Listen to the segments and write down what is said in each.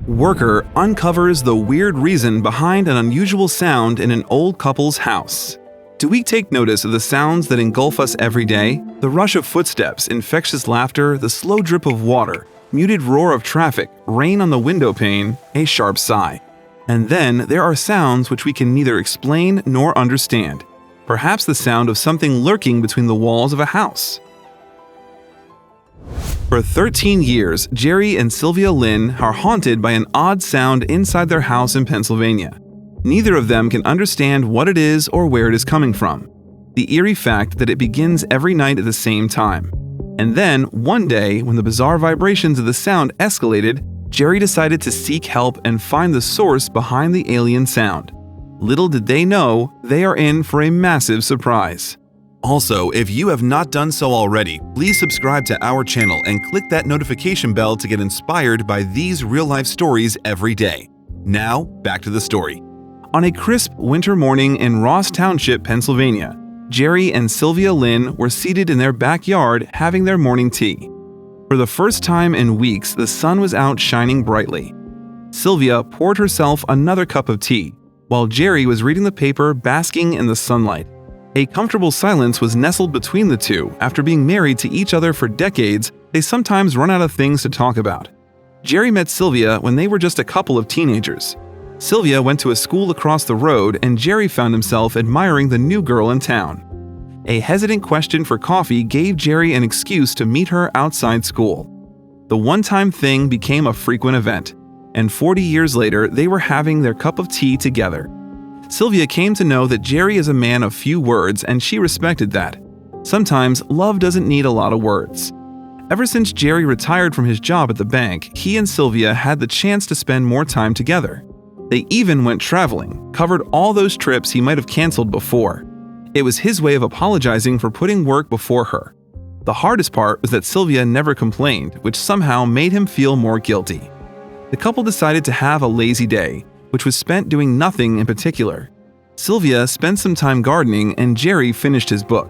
Worker uncovers the weird reason behind an unusual sound in an old couple's house. Do we take notice of the sounds that engulf us every day? The rush of footsteps, infectious laughter, the slow drip of water, muted roar of traffic, rain on the windowpane, a sharp sigh. And then there are sounds which we can neither explain nor understand. Perhaps the sound of something lurking between the walls of a house. For 13 years, Jerry and Sylvia Lynn are haunted by an odd sound inside their house in Pennsylvania. Neither of them can understand what it is or where it is coming from. The eerie fact that it begins every night at the same time. And then, one day, when the bizarre vibrations of the sound escalated, Jerry decided to seek help and find the source behind the alien sound. Little did they know, they are in for a massive surprise. Also, if you have not done so already, please subscribe to our channel and click that notification bell to get inspired by these real-life stories every day. Now, back to the story. On a crisp winter morning in Ross Township, Pennsylvania, Jerry and Sylvia Lynn were seated in their backyard having their morning tea. For the first time in weeks, the sun was out shining brightly. Sylvia poured herself another cup of tea, while Jerry was reading the paper basking in the sunlight. A comfortable silence was nestled between the two. After being married to each other for decades, they sometimes run out of things to talk about. Jerry met Sylvia when they were just a couple of teenagers. Sylvia went to a school across the road, and Jerry found himself admiring the new girl in town. A hesitant question for coffee gave Jerry an excuse to meet her outside school. The one-time thing became a frequent event, and 40 years later, they were having their cup of tea together. Sylvia came to know that Jerry is a man of few words, and she respected that. Sometimes, love doesn't need a lot of words. Ever since Jerry retired from his job at the bank, he and Sylvia had the chance to spend more time together. They even went traveling, covered all those trips he might have canceled before. It was his way of apologizing for putting work before her. The hardest part was that Sylvia never complained, which somehow made him feel more guilty. The couple decided to have a lazy day, which was spent doing nothing in particular. Sylvia spent some time gardening, and Jerry finished his book.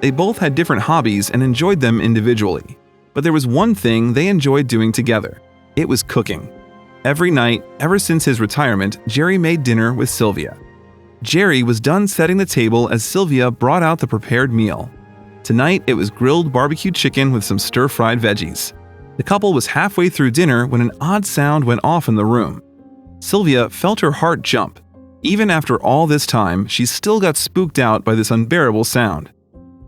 They both had different hobbies and enjoyed them individually. But there was one thing they enjoyed doing together. It was cooking. Every night, ever since his retirement, Jerry made dinner with Sylvia. Jerry was done setting the table as Sylvia brought out the prepared meal. Tonight, it was grilled barbecue chicken with some stir-fried veggies. The couple was halfway through dinner when an odd sound went off in the room. Sylvia felt her heart jump. Even after all this time, she still got spooked out by this unbearable sound.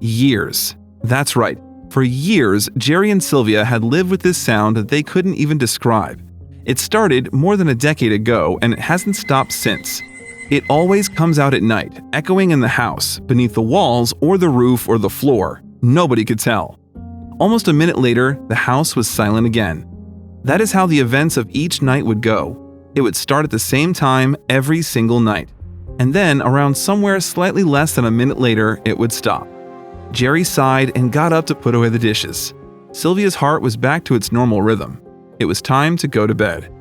Years. That's right. For years, Jerry and Sylvia had lived with this sound that they couldn't even describe. It started more than a decade ago, and it hasn't stopped since. It always comes out at night, echoing in the house, beneath the walls or the roof or the floor. Nobody could tell. Almost a minute later, the house was silent again. That is how the events of each night would go. It would start at the same time every single night. And then, around somewhere slightly less than a minute later, it would stop. Jerry sighed and got up to put away the dishes. Sylvia's heart was back to its normal rhythm. It was time to go to bed.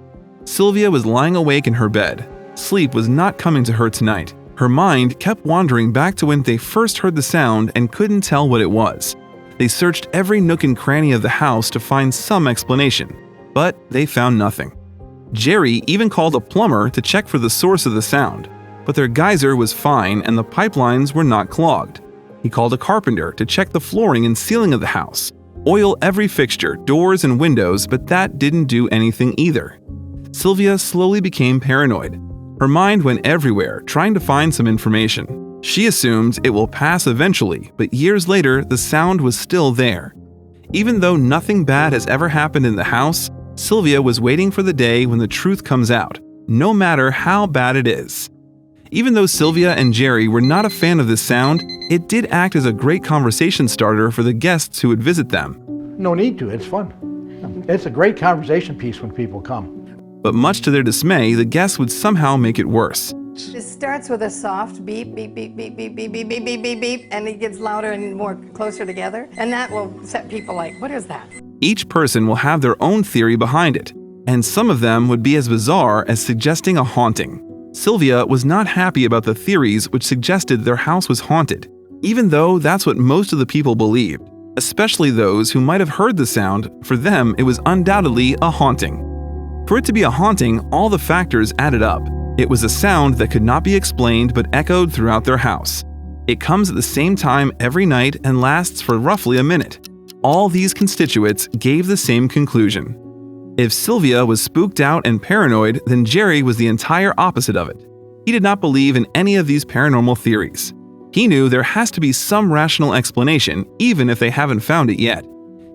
Sylvia was lying awake in her bed. Sleep was not coming to her tonight. Her mind kept wandering back to when they first heard the sound and couldn't tell what it was. They searched every nook and cranny of the house to find some explanation, but they found nothing. Jerry even called a plumber to check for the source of the sound, but their geyser was fine and the pipelines were not clogged. He called a carpenter to check the flooring and ceiling of the house, oil every fixture, doors and windows, but that didn't do anything either. Sylvia slowly became paranoid. Her mind went everywhere, trying to find some information. She assumed it will pass eventually, but years later, the sound was still there. Even though nothing bad has ever happened in the house, Sylvia was waiting for the day when the truth comes out, no matter how bad it is. Even though Sylvia and Jerry were not a fan of this sound, it did act as a great conversation starter for the guests who would visit them. No need to, it's fun. It's a great conversation piece when people come. But much to their dismay, the guests would somehow make it worse. It starts with a soft beep, beep, beep, beep, beep, beep, beep, beep, beep, beep, beep, and it gets louder and more closer together. And that will set people like, what is that? Each person will have their own theory behind it, and some of them would be as bizarre as suggesting a haunting. Sylvia was not happy about the theories which suggested their house was haunted, even though that's what most of the people believed, especially those who might have heard the sound. For them, it was undoubtedly a haunting. For it to be a haunting, all the factors added up. It was a sound that could not be explained but echoed throughout their house. It comes at the same time every night and lasts for roughly a minute. All these constituents gave the same conclusion. If Sylvia was spooked out and paranoid, then Jerry was the entire opposite of it. He did not believe in any of these paranormal theories. He knew there has to be some rational explanation, even if they haven't found it yet.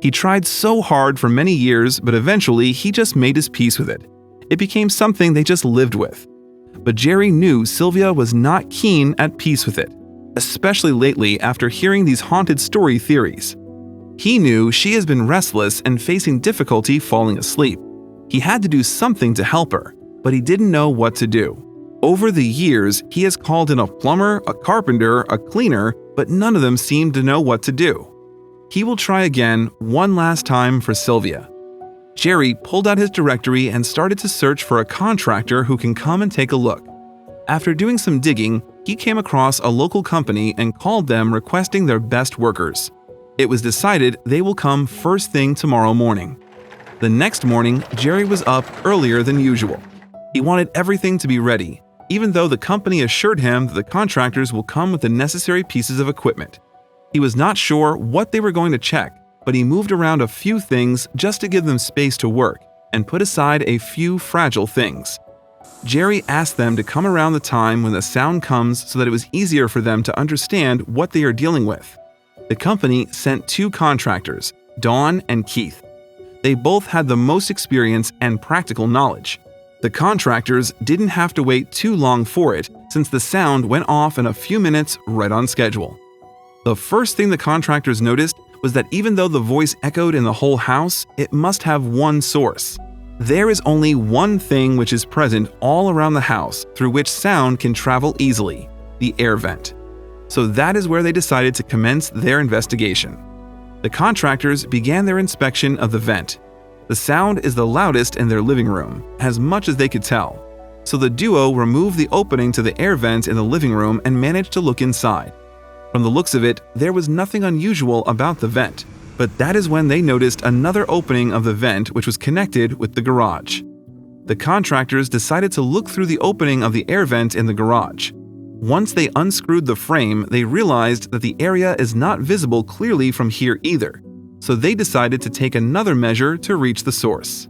He tried so hard for many years, but eventually he just made his peace with it. It became something they just lived with. But Jerry knew Sylvia was not keen at peace with it, especially lately after hearing these haunted story theories. He knew she has been restless and facing difficulty falling asleep. He had to do something to help her, but he didn't know what to do. Over the years, he has called in a plumber, a carpenter, a cleaner, but none of them seemed to know what to do. He will try again one last time for Sylvia. Jerry pulled out his directory and started to search for a contractor who can come and take a look. After doing some digging, he came across a local company and called them requesting their best workers. It was decided they will come first thing tomorrow morning. The next morning, Jerry was up earlier than usual. He wanted everything to be ready, even though the company assured him that the contractors will come with the necessary pieces of equipment. He was not sure what they were going to check, but he moved around a few things just to give them space to work and put aside a few fragile things. Jerry asked them to come around the time when the sound comes so that it was easier for them to understand what they are dealing with. The company sent 2 contractors, Dawn and Keith. They both had the most experience and practical knowledge. The contractors didn't have to wait too long for it, since the sound went off in a few minutes right on schedule. The first thing the contractors noticed was that even though the voice echoed in the whole house, it must have one source. There is only one thing which is present all around the house through which sound can travel easily: the air vent. So that is where they decided to commence their investigation. The contractors began their inspection of the vent. The sound is the loudest in their living room, as much as they could tell. So the duo removed the opening to the air vent in the living room and managed to look inside. From the looks of it, there was nothing unusual about the vent, but that is when they noticed another opening of the vent which was connected with the garage. The contractors decided to look through the opening of the air vent in the garage. Once they unscrewed the frame, they realized that the area is not visible clearly from here either, so they decided to take another measure to reach the source.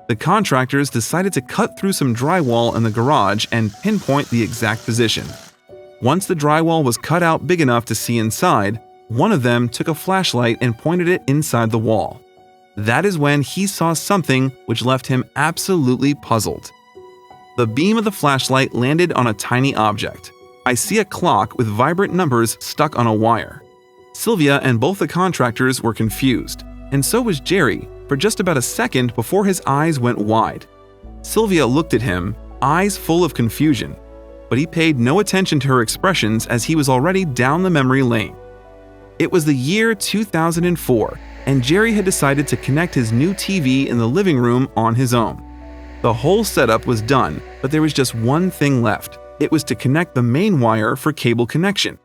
The contractors decided to cut through some drywall in the garage and pinpoint the exact position. Once the drywall was cut out big enough to see inside, one of them took a flashlight and pointed it inside the wall. That is when he saw something which left him absolutely puzzled. The beam of the flashlight landed on a tiny object. I see a clock with vibrant numbers stuck on a wire. Sylvia and both the contractors were confused, and so was Jerry, for just about a second before his eyes went wide. Sylvia looked at him, eyes full of confusion, but he paid no attention to her expressions as he was already down the memory lane. It was the year 2004, and Jerry had decided to connect his new TV in the living room on his own. The whole setup was done, but there was just one thing left. It was to connect the main wire for cable connection.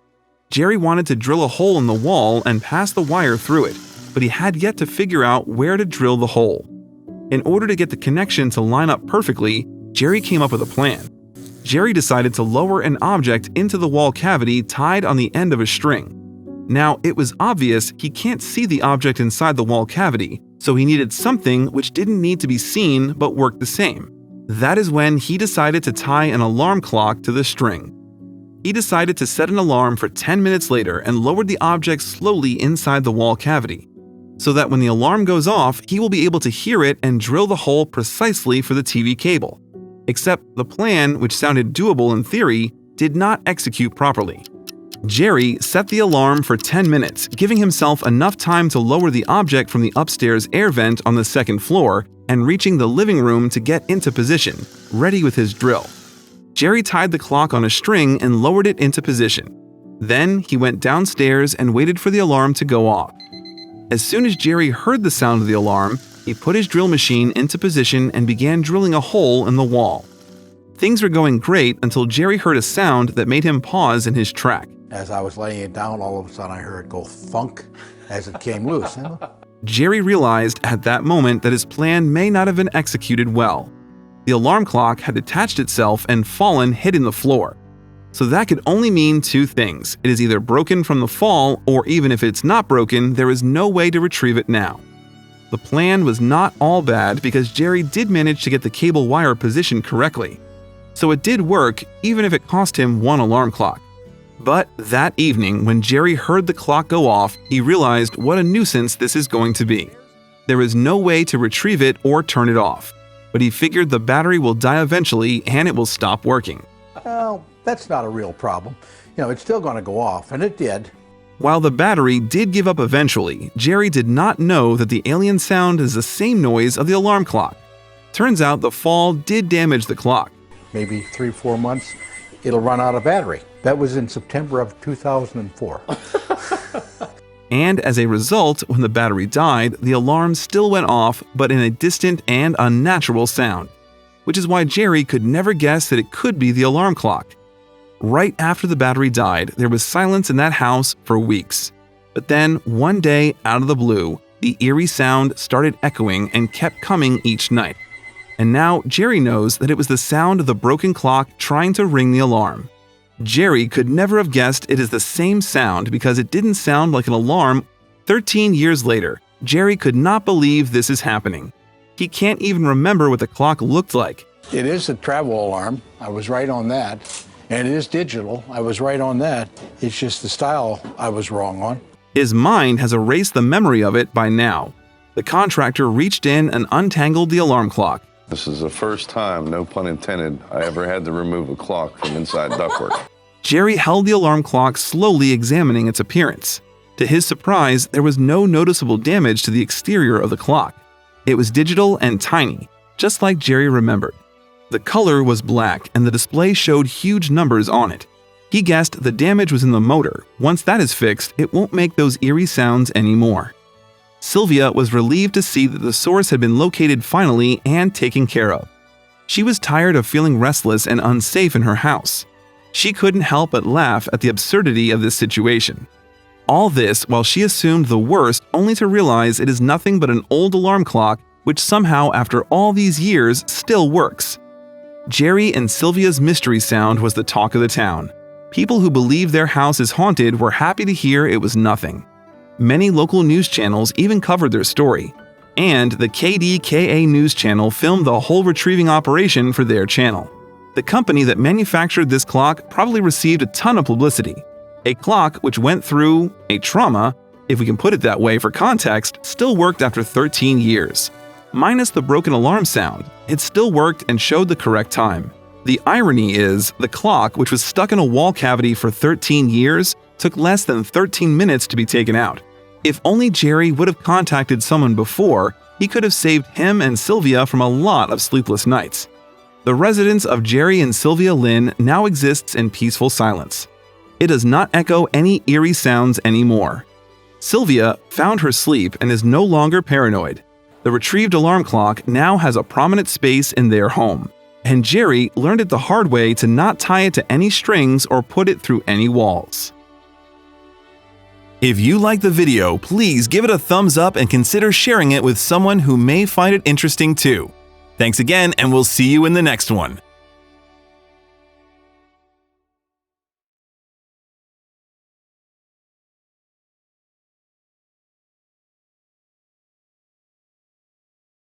Jerry wanted to drill a hole in the wall and pass the wire through it, but he had yet to figure out where to drill the hole. In order to get the connection to line up perfectly, Jerry came up with a plan. Jerry decided to lower an object into the wall cavity tied on the end of a string. Now, it was obvious he can't see the object inside the wall cavity, so he needed something which didn't need to be seen but worked the same. That is when he decided to tie an alarm clock to the string. He decided to set an alarm for 10 minutes later and lowered the object slowly inside the wall cavity, so that when the alarm goes off, he will be able to hear it and drill the hole precisely for the TV cable. Except the plan, which sounded doable in theory, did not execute properly. Jerry set the alarm for 10 minutes, giving himself enough time to lower the object from the upstairs air vent on the second floor and reaching the living room to get into position, ready with his drill. Jerry tied the clock on a string and lowered it into position. Then he went downstairs and waited for the alarm to go off. As soon as Jerry heard the sound of the alarm, he put his drill machine into position and began drilling a hole in the wall. Things were going great until Jerry heard a sound that made him pause in his track. As I was laying it down, all of a sudden I heard it go thunk as it came loose. Jerry realized at that moment that his plan may not have been executed well. The alarm clock had detached itself and fallen, hitting the floor. So that could only mean two things. It is either broken from the fall, or even if it's not broken, there is no way to retrieve it now. The plan was not all bad because Jerry did manage to get the cable wire positioned correctly. So it did work, even if it cost him one alarm clock. But that evening, when Jerry heard the clock go off, he realized what a nuisance this is going to be. There is no way to retrieve it or turn it off. But he figured the battery will die eventually and it will stop working. Well, that's not a real problem. It's still going to go off, and it did. While the battery did give up eventually, Jerry did not know that the alien sound is the same noise of the alarm clock. Turns out the fall did damage the clock. Maybe 3-4 months, it'll run out of battery. That was in September of 2004. And as a result, when the battery died, the alarm still went off, but in a distant and unnatural sound, which is why Jerry could never guess that it could be the alarm clock. Right after the battery died, there was silence in that house for weeks. But then, one day, out of the blue, the eerie sound started echoing and kept coming each night. And now Jerry knows that it was the sound of the broken clock trying to ring the alarm. Jerry could never have guessed it is the same sound because it didn't sound like an alarm. 13 years later, Jerry could not believe this is happening. He can't even remember what the clock looked like. It is a travel alarm. I was right on that. And it is digital. I was right on that. It's just the style I was wrong on. His mind has erased the memory of it by now. The contractor reached in and untangled the alarm clock. This is the first time, no pun intended, I ever had to remove a clock from inside ductwork. Jerry held the alarm clock, slowly examining its appearance. To his surprise, there was no noticeable damage to the exterior of the clock. It was digital and tiny, just like Jerry remembered. The color was black and the display showed huge numbers on it. He guessed the damage was in the motor. Once that is fixed, it won't make those eerie sounds anymore. Sylvia was relieved to see that the source had been located finally and taken care of. She was tired of feeling restless and unsafe in her house. She couldn't help but laugh at the absurdity of this situation. All this while she assumed the worst, only to realize it is nothing but an old alarm clock which somehow after all these years still works. Jerry and Sylvia's mystery sound was the talk of the town. People who believed their house is haunted were happy to hear it was nothing. Many local news channels even covered their story, and the KDKA news channel filmed the whole retrieving operation for their channel. The company that manufactured this clock probably received a ton of publicity. A clock which went through a trauma, if we can put it that way for context, still worked after 13 years. Minus the broken alarm sound, it still worked and showed the correct time. The irony is, the clock, which was stuck in a wall cavity for 13 years, took less than 13 minutes to be taken out. If only Jerry would have contacted someone before, he could have saved him and Sylvia from a lot of sleepless nights. The residence of Jerry and Sylvia Lynn now exists in peaceful silence. It does not echo any eerie sounds anymore. Sylvia found her sleep and is no longer paranoid. The retrieved alarm clock now has a prominent space in their home, and Jerry learned it the hard way to not tie it to any strings or put it through any walls. If you liked the video, please give it a thumbs up and consider sharing it with someone who may find it interesting too. Thanks again, and we'll see you in the next one.